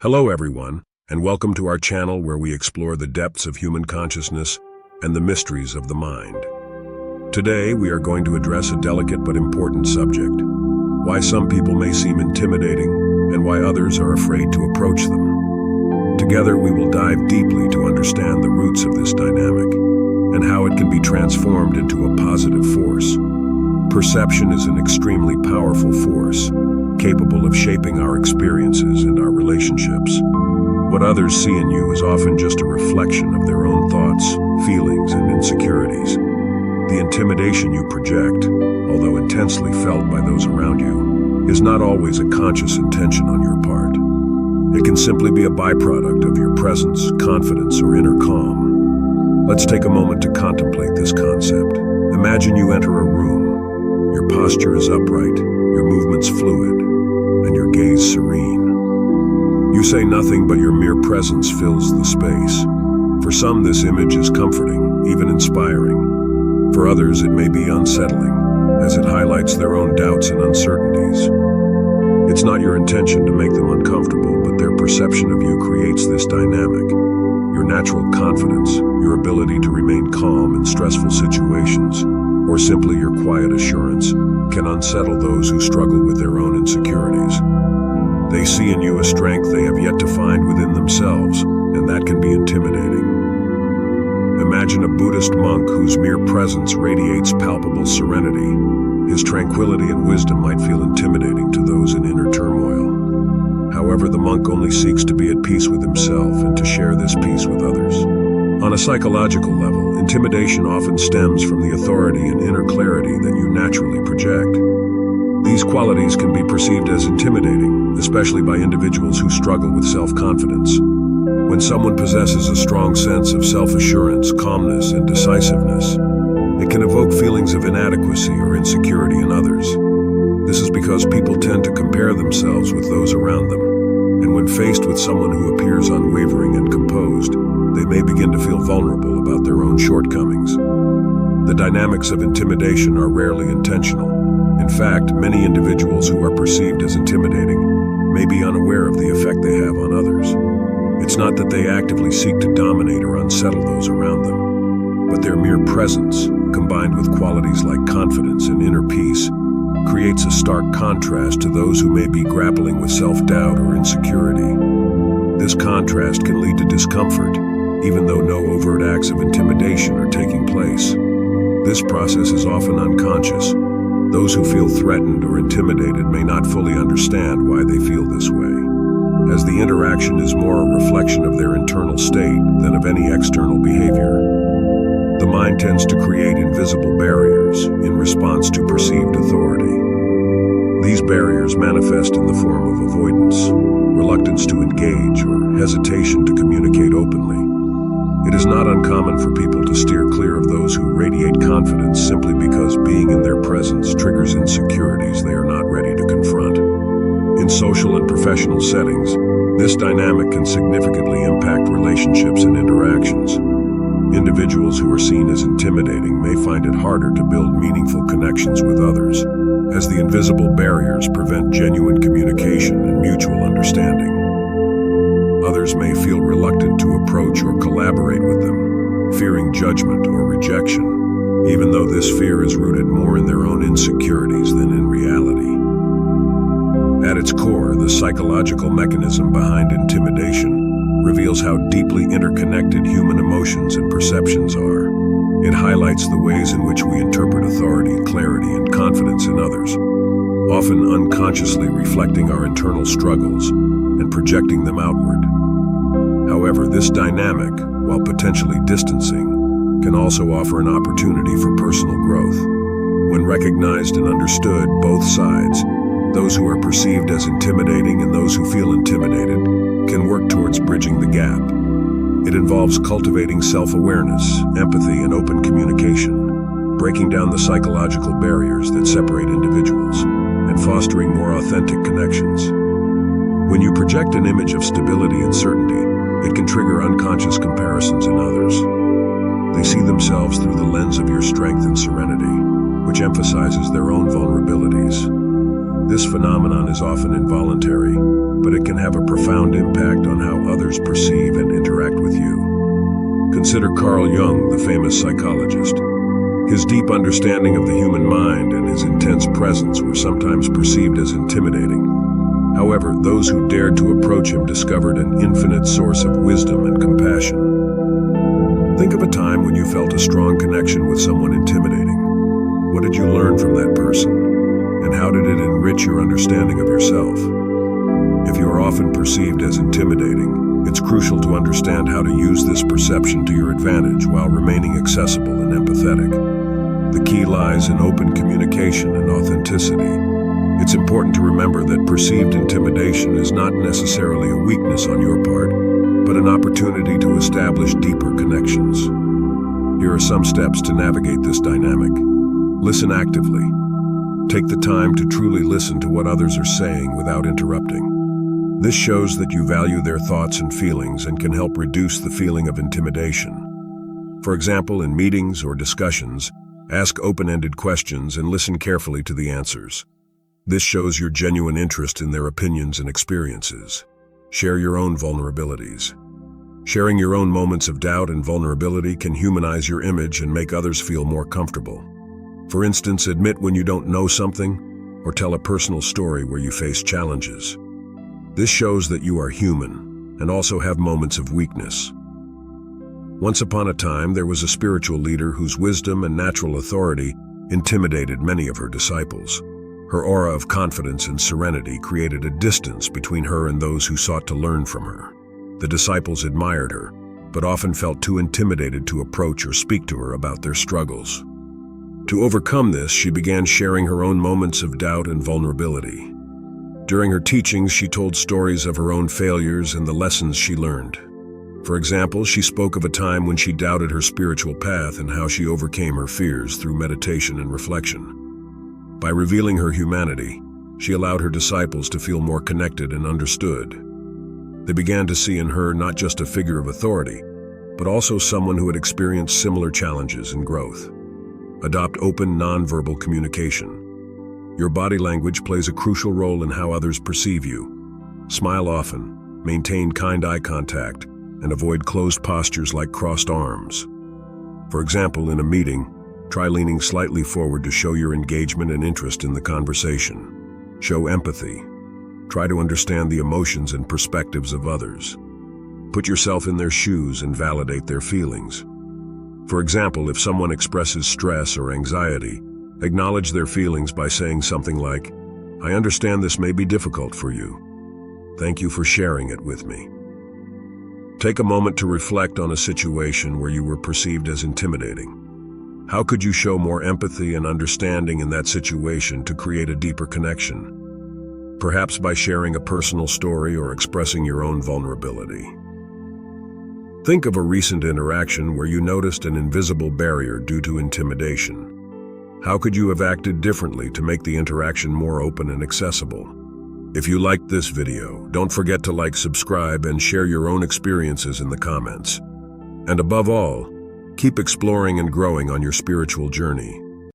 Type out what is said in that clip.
Hello everyone, and welcome to our channel where we explore the depths of human consciousness and the mysteries of the mind. Today we are going to address a delicate but important subject: why some people may seem intimidating and why others are afraid to approach them. Together we will dive deeply to understand the roots of this dynamic and how it can be transformed into a positive force. Perception is an extremely powerful force, capable of shaping our experiences and our relationships. What others see in you is often just a reflection of their own thoughts, feelings, and insecurities. The intimidation you project, although intensely felt by those around you, is not always a conscious intention on your part. It can simply be a byproduct of your presence, confidence, or inner calm. Let's take a moment to contemplate this concept. Imagine you enter a room. Your posture is upright, your movements fluid, and your gaze serene. You say nothing, but your mere presence fills the space. For some, this image is comforting, even inspiring. For others, it may be unsettling, as it highlights their own doubts and uncertainties. It's not your intention to make them uncomfortable, but their perception of you creates this dynamic. Your natural confidence, your ability to remain calm in stressful situations, or simply your quiet assurance, can unsettle those who struggle with their own insecurities. They see in you a strength they have yet to find within themselves, and that can be intimidating. Imagine a Buddhist monk whose mere presence radiates palpable serenity. His tranquility and wisdom might feel intimidating to those in inner turmoil. However, the monk only seeks to be at peace with himself and to share this peace with others. On a psychological level, intimidation often stems from the authority and inner clarity that you naturally project. These qualities can be perceived as intimidating, especially by individuals who struggle with self-confidence. When someone possesses a strong sense of self-assurance, calmness, and decisiveness, it can evoke feelings of inadequacy or insecurity in others. This is because people tend to compare themselves with those around them, and when faced with someone who appears unwavering and composed, they may begin to feel vulnerable about their own shortcomings. The dynamics of intimidation are rarely intentional. In fact, many individuals who are perceived as intimidating may be unaware of the effect they have on others. It's not that they actively seek to dominate or unsettle those around them, but their mere presence, combined with qualities like confidence and inner peace, creates a stark contrast to those who may be grappling with self-doubt or insecurity. This contrast can lead to discomfort, even though no overt acts of intimidation are taking place. This process is often unconscious. Those who feel threatened or intimidated may not fully understand why they feel this way, as the interaction is more a reflection of their internal state than of any external behavior. The mind tends to create invisible barriers in response to perceived authority. These barriers manifest in the form of avoidance, reluctance to engage, or hesitation to communicate openly. It is not uncommon for people to steer clear of those who radiate confidence simply because being in their presence triggers insecurities they are not ready to confront. In social and professional settings, this dynamic can significantly impact relationships and interactions. Individuals who are seen as intimidating may find it harder to build meaningful connections with others, as the invisible barriers prevent genuine communication and mutual understanding. Others may feel reluctant to approach or collaborate with them, fearing judgment or rejection, even though this fear is rooted more in their own insecurities than in reality. At its core, the psychological mechanism behind intimidation reveals how deeply interconnected human emotions and perceptions are. It highlights the ways in which we interpret authority, clarity, and confidence in others, often unconsciously reflecting our internal struggles and projecting them outward. However, this dynamic, while potentially distancing, can also offer an opportunity for personal growth. When recognized and understood, both sides, those who are perceived as intimidating and those who feel intimidated, can work towards bridging the gap. It involves cultivating self-awareness, empathy, and open communication, breaking down the psychological barriers that separate individuals, and fostering more authentic connections. When you project an image of stability and certainty, it can trigger unconscious comparisons in others. They see themselves through the lens of your strength and serenity, which emphasizes their own vulnerabilities. This phenomenon is often involuntary, but it can have a profound impact on how others perceive and interact with you. Consider Carl Jung, the famous psychologist. His deep understanding of the human mind and his intense presence were sometimes perceived as intimidating. However, those who dared to approach him discovered an infinite source of wisdom and compassion. Think of a time when you felt a strong connection with someone intimidating. What did you learn from that person? And how did it enrich your understanding of yourself? If you are often perceived as intimidating, it's crucial to understand how to use this perception to your advantage while remaining accessible and empathetic. The key lies in open communication and authenticity. It's important to remember that perceived intimidation is not necessarily a weakness on your part, but an opportunity to establish deeper connections. Here are some steps to navigate this dynamic. Listen actively. Take the time to truly listen to what others are saying without interrupting. This shows that you value their thoughts and feelings and can help reduce the feeling of intimidation. For example, in meetings or discussions, ask open-ended questions and listen carefully to the answers. This shows your genuine interest in their opinions and experiences. Share your own vulnerabilities. Sharing your own moments of doubt and vulnerability can humanize your image and make others feel more comfortable. For instance, admit when you don't know something, or tell a personal story where you face challenges. This shows that you are human and also have moments of weakness. Once upon a time, there was a spiritual leader whose wisdom and natural authority intimidated many of her disciples. Her aura of confidence and serenity created a distance between her and those who sought to learn from her. The disciples admired her, but often felt too intimidated to approach or speak to her about their struggles. To overcome this, she began sharing her own moments of doubt and vulnerability. During her teachings, she told stories of her own failures and the lessons she learned. For example, she spoke of a time when she doubted her spiritual path and how she overcame her fears through meditation and reflection. By revealing her humanity, she allowed her disciples to feel more connected and understood. They began to see in her not just a figure of authority, but also someone who had experienced similar challenges and growth. Adopt open, nonverbal communication. Your body language plays a crucial role in how others perceive you. Smile often, maintain kind eye contact, and avoid closed postures like crossed arms. For example, in a meeting, try leaning slightly forward to show your engagement and interest in the conversation. Show empathy. Try to understand the emotions and perspectives of others. Put yourself in their shoes and validate their feelings. For example, if someone expresses stress or anxiety, acknowledge their feelings by saying something like, "I understand this may be difficult for you. Thank you for sharing it with me." Take a moment to reflect on a situation where you were perceived as intimidating. How could you show more empathy and understanding in that situation to create a deeper connection? Perhaps by sharing a personal story or expressing your own vulnerability. Think of a recent interaction where you noticed an invisible barrier due to intimidation. How could you have acted differently to make the interaction more open and accessible? If you liked this video, don't forget to like, subscribe, and share your own experiences in the comments. And above all, keep exploring and growing on your spiritual journey.